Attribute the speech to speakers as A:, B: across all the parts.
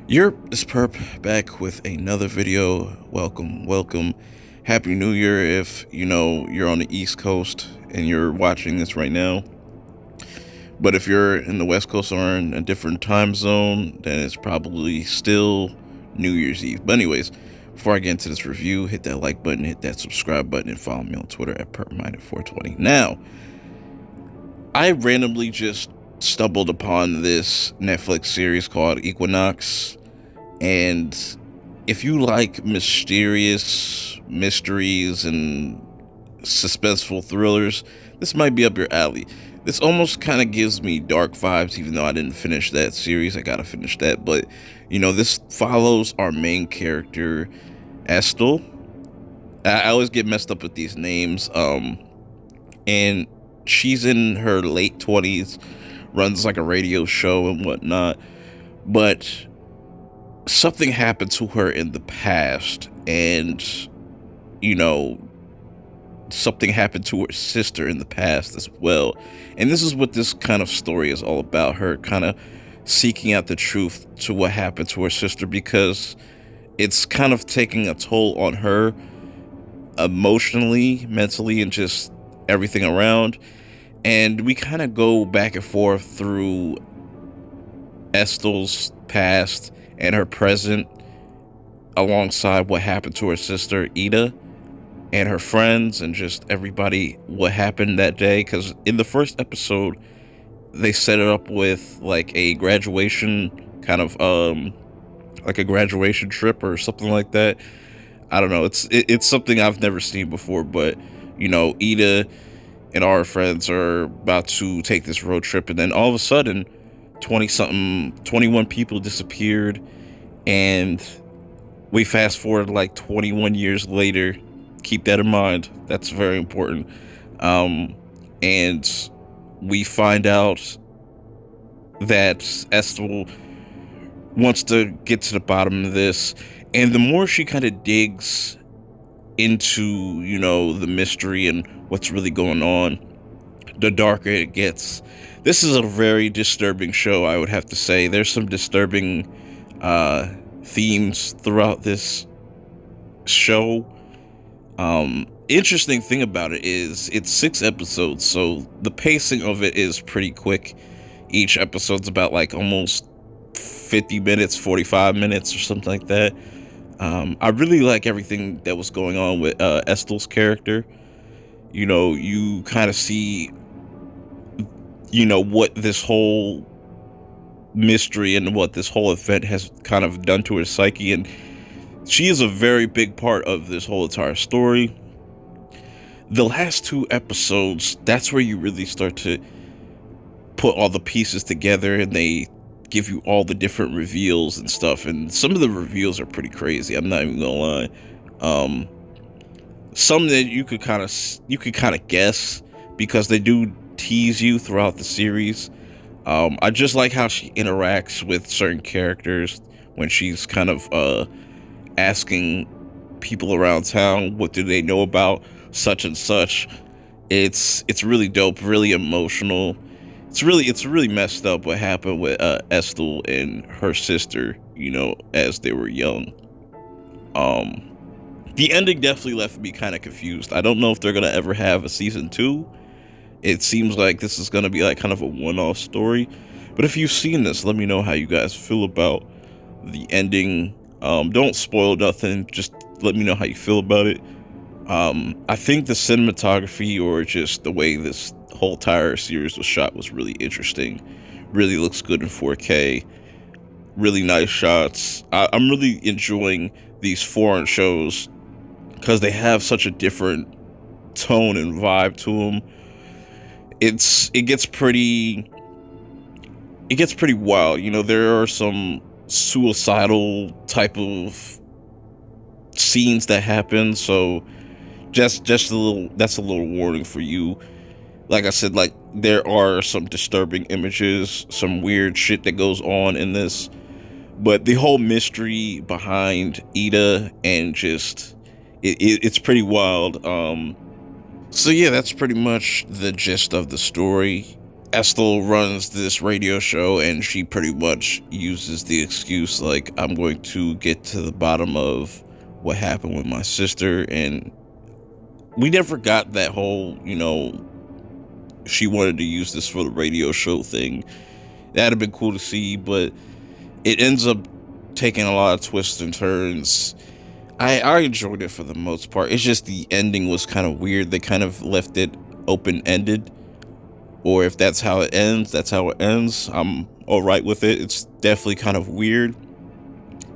A: This perp back with another video. Welcome. Happy New Year if you're on the East Coast and you're watching this right now. But if you're in the West Coast or in a different time zone, then it's probably still New Year's Eve. But anyways, before I get into this review, hit that like button, hit that subscribe button, and follow me on Twitter at perpminded420. Now, I randomly just stumbled upon this Netflix series called Equinox. And if you like mysterious mysteries and suspenseful thrillers, this might be up your alley. This almost kind of gives me dark vibes, even though I didn't finish that series. I gotta finish that. But, this follows our main character, Astrid. I always get messed up with these names. And she's in her late 20s, runs like a radio show and whatnot. But something happened to her in the past, and something happened to her sister in the past as well. And this is what this kind of story is all about, her kind of seeking out the truth to what happened to her sister, because it's kind of taking a toll on her emotionally, mentally, and just everything around. And we kind of go back and forth through Esthel's past and her present, alongside what happened to her sister Ida and her friends, and just everybody, what happened that day. Because in the first episode, they set it up with like a graduation kind of like a graduation trip or something like that. I don't know, it's something I've never seen before. But Ida and all her friends are about to take this road trip, and then all of a sudden 21 people disappeared, and we fast forward like 21 years later. Keep that in mind, that's very important. And we find out that Esther wants to get to the bottom of this, and the more she kind of digs into the mystery and what's really going on, the darker it gets. This is a very disturbing show, I would have to say. There's some disturbing themes throughout this show. Interesting thing about it is it's 6 episodes, so the pacing of it is pretty quick. Each episode's about like almost 50 minutes, 45 minutes or something like that. I really like everything that was going on with Esthel's character. You kind of see what this whole mystery and what this whole event has kind of done to her psyche, and she is a very big part of this whole entire story. The last 2 episodes, that's where you really start to put all the pieces together, and they give you all the different reveals and stuff, and some of the reveals are pretty crazy, I'm not even gonna lie. Some that you could kind of guess, because they do tease you throughout the series. I just like how she interacts with certain characters when she's kind of asking people around town what do they know about such and such. It's really dope, really emotional. It's really messed up what happened with Esther and her sister, as they were young. The ending definitely left me kind of confused. I don't know if they're gonna ever have a season 2. It seems like this is gonna be like kind of a one-off story. But if you've seen this, let me know how you guys feel about the ending. Don't spoil nothing, just let me know how you feel about it. I think the cinematography, or just the way this whole entire series was shot, was really interesting. Really looks good in 4K. Really nice shots. I'm really enjoying these foreign shows because they have such a different tone and vibe to them. It gets pretty wild. There are some suicidal type of scenes that happen, so just a little, that's a little warning for you. Like I said, like, there are some disturbing images, some weird shit that goes on in this, but the whole mystery behind Ida, and just it's pretty wild. So yeah, that's pretty much the gist of the story. Ethel runs this radio show, and she pretty much uses the excuse like, I'm going to get to the bottom of what happened with my sister. And we never got that whole, she wanted to use this for the radio show thing. That'd have been cool to see, but it ends up taking a lot of twists and turns. I enjoyed it for the most part. It's just the ending was kind of weird. They kind of left it open-ended. Or if that's how it ends, that's how it ends. I'm alright with it. It's definitely kind of weird.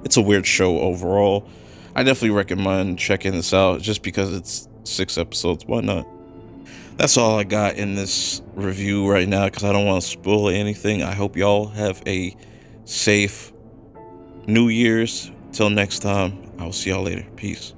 A: It's a weird show overall. I definitely recommend checking this out just because it's 6 episodes. Why not? That's all I got in this review right now because I don't want to spoil anything. I hope y'all have a safe New Year's. Till next time, I'll see y'all later. Peace.